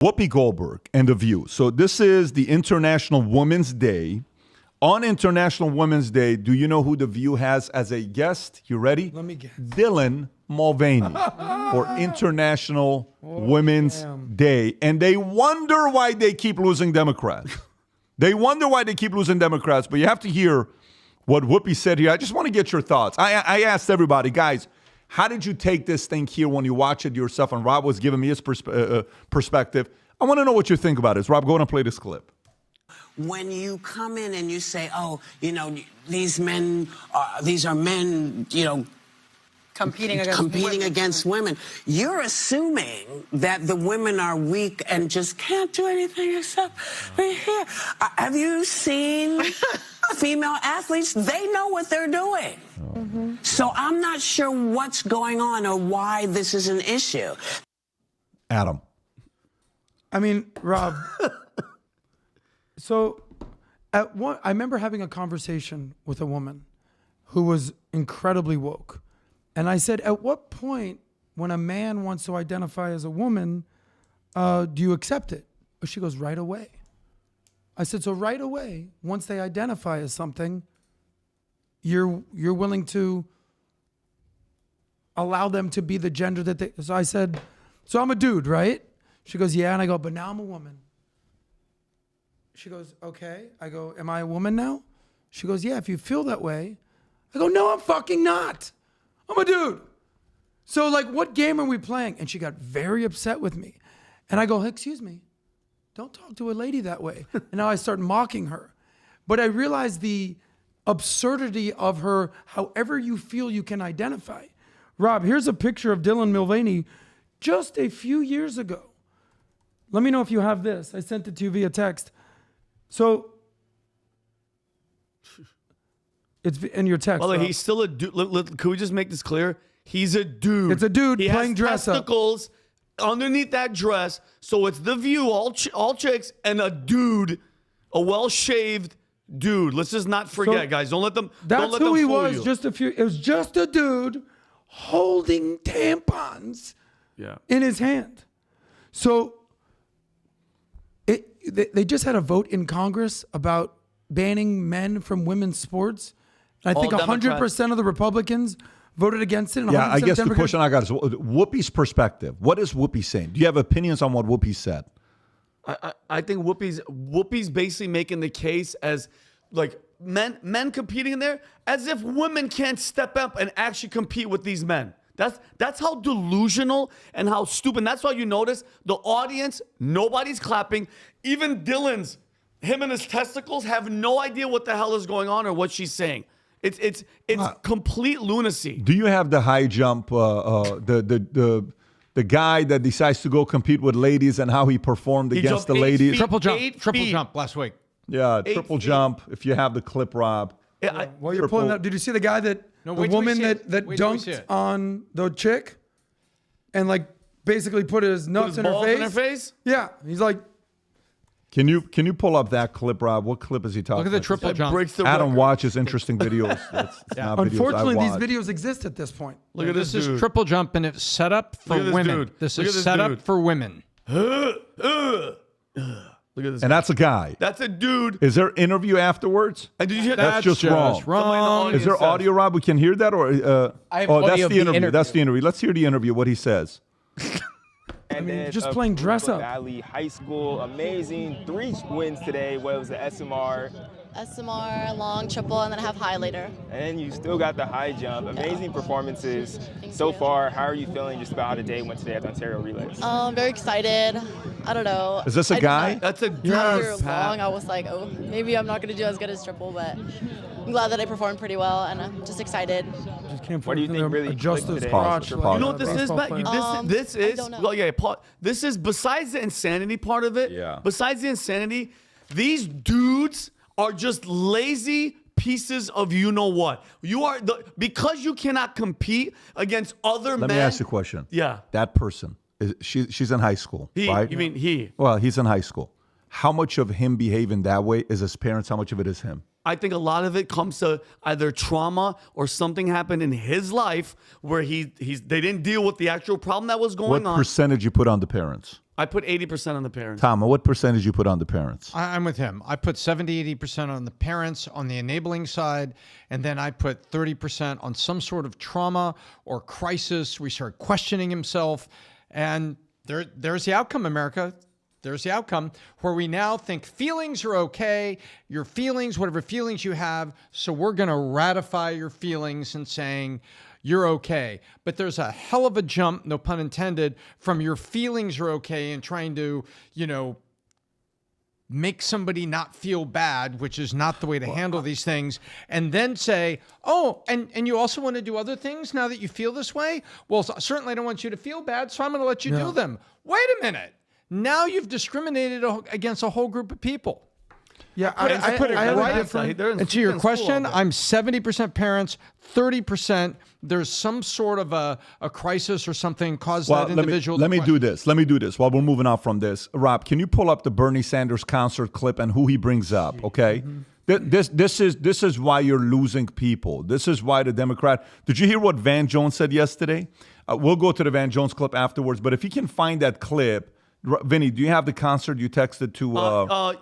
Whoopi Goldberg and The View. So this is the International Women's Day. On International Women's Day, do you know who The View has as a guest? You ready? Let me guess. Dylan Mulvaney for International Women's Day. And they wonder why they keep losing Democrats. They wonder why they keep losing Democrats, but you have to hear what Whoopi said here. I just want to get your thoughts. I asked everybody, guys, how did you take this thing here when you watch it yourself? And Rob was giving me his perspective. I want to know what you think about it. Rob, go ahead and play this clip. When you come in and you say, oh, you know, these are men, you know, competing against women, you're assuming that the women are weak and just can't do anything except be here. Have you seen female athletes? They know what they're doing. Mm-hmm. So I'm not sure what's going on or why this is an issue. Adam. I mean, Rob, so I remember having a conversation with a woman who was incredibly woke. And I said, at what point when a man wants to identify as a woman, do you accept it? She goes, right away. I said, so right away, once they identify as something, you're willing to allow them to be the gender that they, so I said, so I'm a dude, right? She goes, yeah. And I go, but now I'm a woman. She goes, okay. I go, am I a woman now? She goes, yeah, if you feel that way. I go, no, I'm fucking not. I'm a dude. So like, what game are we playing? And she got very upset with me. And I go, excuse me, don't talk to a lady that way. And now I start mocking her. But I realized the absurdity of her, however you feel you can identify. Rob, here's a picture of Dylan Mulvaney just a few years ago. Let me know if you have this. I sent it to you via text. So it's in your text. Well, he's still a dude. Could we just make this clear? He's a dude. It's a dude he playing has dress testicles underneath that dress. So it's The View, all chicks, and a dude, a well-shaved dude. Let's just not forget, guys. Don't let them. That's don't let who them he fool was. you. It was just a dude holding tampons in his hand. So they just had a vote in Congress about banning men from women's sports. And I think 100% of the Republicans voted against it. And Yeah, I guess the Democrats. question I got is Whoopi's perspective. What is Whoopi saying? Do you have opinions on what Whoopi said? I think Whoopi's basically making the case as like men competing in there as if women can't step up and actually compete with these men. That's how delusional and how stupid. That's why you notice the audience, nobody's clapping. Even Dylan's, him and his testicles have no idea what the hell is going on or what she's saying. It's complete lunacy. Do you have the high jump, the guy that decides to go compete with ladies and how he performed against the ladies? Triple jump last week. Yeah, triple jump. If you have the clip, Rob. Well, you're pulling up. Did you see the guy that the woman that dunked on the chick and like basically put his nuts in her face? Yeah, he's like. Can you pull up that clip, Rob? What clip is he talking about? Look at the triple jump. Adam watches interesting videos. Unfortunately, these videos exist at this point. Look at this. This is triple jump, and it's set up for women. This is set up for women. Look at this. And that's a guy. That's a dude. Is there interview afterwards? And did you hear that's just wrong. Is there audio, Rob? We can hear that, or I have audio that's of the interview. That's the interview. Let's hear the interview. What he says. I mean, just playing dress up. Valley High School, amazing 3 wins today. What was the SMR? SMR, long, triple, and then I have high later. And you still got the high jump. Amazing performances so far. How are you feeling just about how the day went today at the Ontario Relays? Very excited. I don't know. Is this a guy? That's a dude. After long, I was like, oh, maybe I'm not going to do as good as triple, but I'm glad that I performed pretty well, and I'm just excited. What do you think really adjust clicked his today? crotch? You know what this is, Matt? This is, I don't know. well, yeah, this is besides the insanity part of it. Yeah. Besides the insanity, these dudes are just lazy pieces of you know what. You are because you cannot compete against other men. Let me ask you a question. Yeah. That person, she's in high school, right? You mean he? Well, he's in high school. How much of him behaving that way is his parents? How much of it is him? I think a lot of it comes to either trauma or something happened in his life where they didn't deal with the actual problem that was going on. What percentage you put on the parents? I put 80% on the parents. Tom, what percentage you put on the parents? I'm with him. I put 70-80% on the parents on the enabling side, and then I put 30% on some sort of trauma or crisis. We start questioning himself, and there's the outcome, America. There's the outcome where we now think feelings are okay, your feelings, whatever feelings you have, so we're going to ratify your feelings and saying you're okay. But there's a hell of a jump, no pun intended, from your feelings are okay and trying to, make somebody not feel bad, which is not the way to handle these things, and then say, oh, and you also want to do other things now that you feel this way? Well, certainly I don't want you to feel bad, so I'm going to let you do them. Wait a minute. Now you've discriminated against a whole group of people. Yeah, I put it right different. And to your question, I'm 70% parents, 30% there's some sort of a crisis or something caused that individual. Let me do this. While we're moving on from this, Rob, can you pull up the Bernie Sanders concert clip and who he brings up? Okay, this is why you're losing people. This is why the Democrat. Did you hear what Van Jones said yesterday? We'll go to the Van Jones clip afterwards. But if you can find that clip. Vinny, do you have the concert you texted to?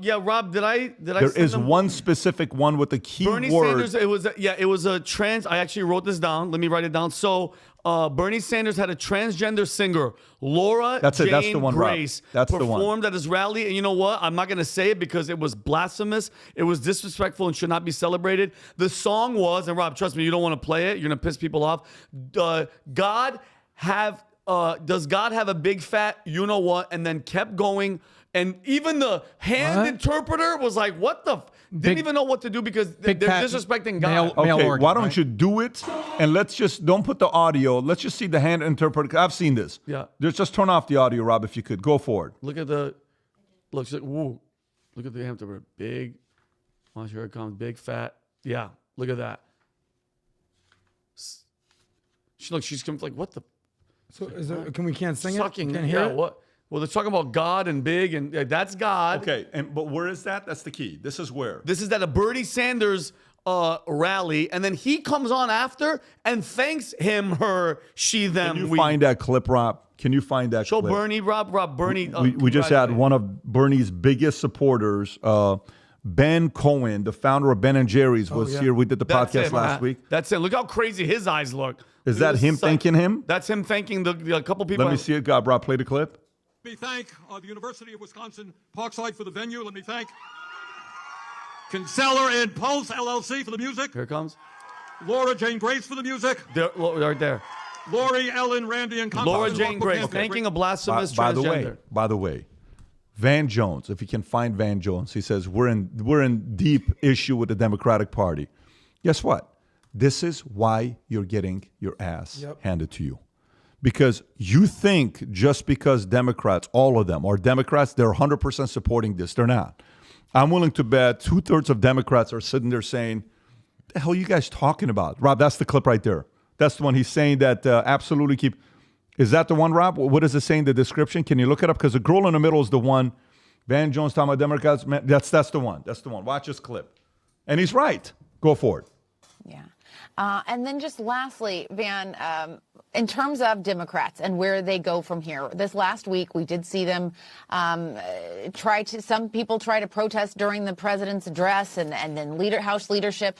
Yeah, Rob, did I? There is one specific one with the key Bernie word. Sanders. It was a trans. I actually wrote this down. Let me write it down. So Bernie Sanders had a transgender singer, Laura That's Jane the one, Grace, Rob. That's the one. performed at his rally. And you know what? I'm not going to say it because it was blasphemous. It was disrespectful and should not be celebrated. The song was, and Rob, trust me, you don't want to play it. You're going to piss people off. Does God have a big fat you know what? And then kept going. And even the hand interpreter was like, what the? Didn't even know what to do because they're disrespecting God. Okay, why don't you do it? And don't put the audio. Let's just see the hand interpreter. I've seen this. Yeah. Just turn off the audio, Rob, if you could. Go forward. Look at the hand interpreter. Big. Watch, here it comes. Big fat. Yeah. Look at that. She's like, what the? So can we can't sing Sucking, it? Can't hear it? What? Well, they're talking about God and big, and that's God. Okay, but where is that? That's the key. This is where. This is at a Bernie Sanders rally, and then he comes on after and thanks him, her, she, them. Can you find that clip, Rob? Can you find that Show clip? Bernie, Rob, Bernie. We just had one of Bernie's biggest supporters, Ben Cohen, the founder of Ben & Jerry's, was here. We did the podcast last week. That's it. Look how crazy his eyes look. Is that him thanking him? That's him thanking the couple people. Let me see it. Rob, play the clip. Let me thank the University of Wisconsin Parkside for the venue. Let me thank Kinsella and Pulse LLC for the music. Here it comes. Laura Jane Grace for the music. Right there. Lori, Ellen, Randy, and Laura Jane Grace thanking a blasphemous transgender. By the way, Van Jones, if you can find Van Jones, he says we're in deep issue with the Democratic Party. Guess what? This is why you're getting your ass handed to you. Because you think just because Democrats, all of them are Democrats, they're 100% supporting this. They're not. I'm willing to bet 2/3 of Democrats are sitting there saying, what the hell are you guys talking about? Rob, that's the clip right there. That's the one he's saying that absolutely keep. Is that the one, Rob? What does it say in the description? Can you look it up? Because the girl in the middle is the one. Van Jones talking about Democrats. That's the one. That's the one. Watch this clip. And he's right. Go for it. Yeah. And then just lastly, Van, in terms of Democrats and where they go from here, this last week we did see them some people try to protest during the president's address and then House leadership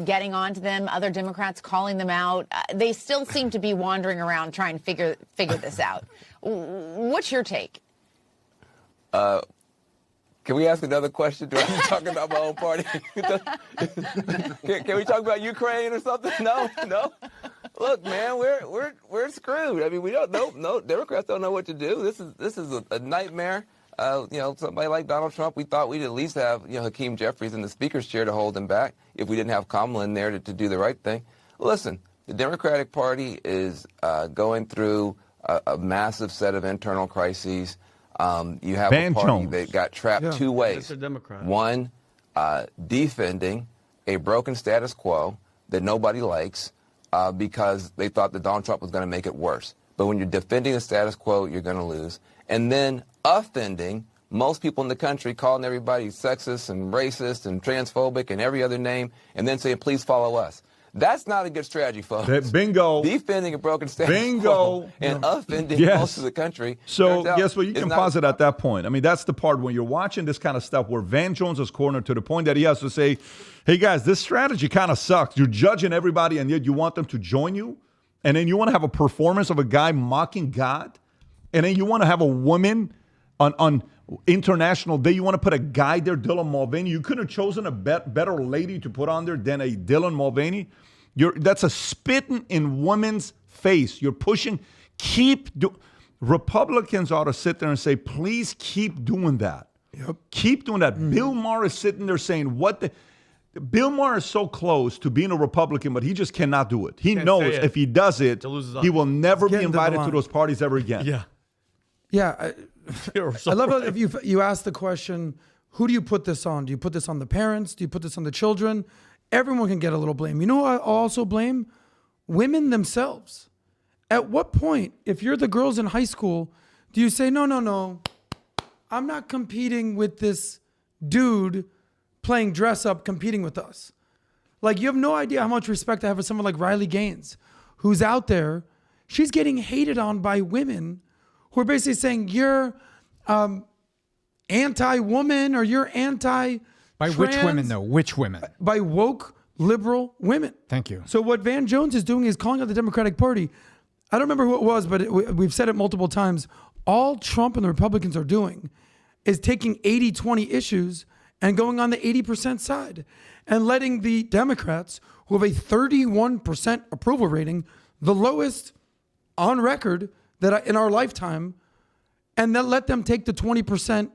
getting on to them, other Democrats calling them out. They still seem to be wandering around trying to figure this out. What's your take? Can we ask another question? Do I have to talk about my own party? Can we talk about Ukraine or something? No. Look, man, we're screwed. I mean, we don't know. No, Democrats don't know what to do. This is a nightmare. Somebody like Donald Trump, we thought we'd at least have Hakeem Jeffries in the speaker's chair to hold him back if we didn't have Kamala in there to do the right thing. Listen, the Democratic Party is going through a massive set of internal crises. You have a party that got trapped two ways. One, defending a broken status quo that nobody likes because they thought that Donald Trump was going to make it worse. But when you're defending the status quo, you're going to lose. And then offending most people in the country calling everybody sexist and racist and transphobic and every other name, and then saying, please follow us. That's not a good strategy, folks. Bingo. Defending a broken status Bingo. quo and offending Yes. most of the country. So turns out guess what? You it's can not- pause it at that point. I mean, that's the part when you're watching this kind of stuff where Van Jones is cornered to the point that he has to say, hey, guys, this strategy kind of sucks. You're judging everybody, and yet you want them to join you. And then you want to have a performance of a guy mocking God. And then you want to have a woman on International Day. You want to put a guy there, Dylan Mulvaney. You couldn't have chosen a better lady to put on there than a Dylan Mulvaney. That's a spitting in women's face. You're pushing. Republicans ought to sit there and say, please keep doing that. Yep. Keep doing that. Bill Maher is sitting there saying, Bill Maher is so close to being a Republican, but he just cannot do it. He knows if he does it, he will never be invited to those parties ever again. Yeah. Yeah. I love it if you ask the question, who do you put this on? Do you put this on the parents? Do you put this on the children? Everyone can get a little blame. You know who I also blame? Women themselves. At what point, if you're the girls in high school, do you say, no, I'm not competing with this dude playing dress up, competing with us? Like, you have no idea how much respect I have for someone like Riley Gaines, who's out there. She's getting hated on by women who are basically saying, you're anti-woman or you're anti-trans. By which women, though? Which women? By woke liberal women. Thank you. So what Van Jones is doing is calling out the Democratic Party. I don't remember who it was, but we've said it multiple times. All Trump and the Republicans are doing is taking 80-20 issues and going on the 80% side and letting the Democrats, who have a 31% approval rating, the lowest on record in our lifetime, and then let them take the 20%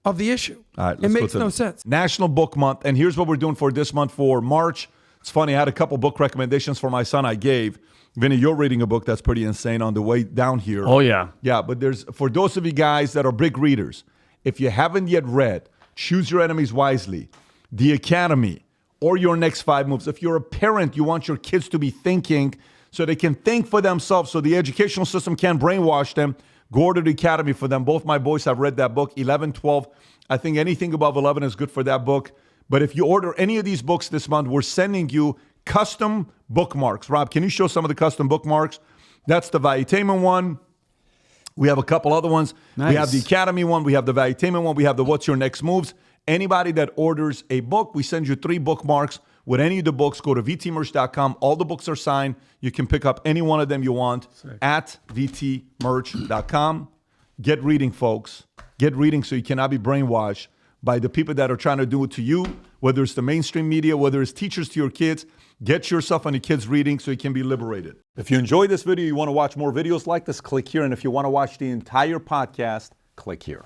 of the issue. All right, it let's makes go to no sense. National Book Month, and here's what we're doing for this month for March. It's funny, I had a couple book recommendations for my son I gave. Vinny, you're reading a book that's pretty insane on the way down here. Oh, yeah. Yeah, but for those of you guys that are big readers, if you haven't yet read Choose Your Enemies Wisely, The Academy, or Your Next 5 Moves, if you're a parent, you want your kids to be thinking so they can think for themselves, so the educational system can't brainwash them, go to The Academy for them. Both my boys have read that book, 11, 12. I think anything above 11 is good for that book. But if you order any of these books this month, we're sending you custom bookmarks. Rob, can you show some of the custom bookmarks? That's the Valuetainment one. We have a couple other ones. Nice. We have the Academy one. We have the Valuetainment one. We have the What's Your Next Moves. Anybody that orders a book, we send you 3 bookmarks with any of the books. Go to vtmerch.com. All the books are signed. You can pick up any one of them you want at vtmerch.com. Get reading, folks. Get reading so you cannot be brainwashed by the people that are trying to do it to you, whether it's the mainstream media, whether it's teachers to your kids. Get yourself on the kids reading so you can be liberated. If you enjoyed this video, you want to watch more videos like this, click here. And if you want to watch the entire podcast, click here.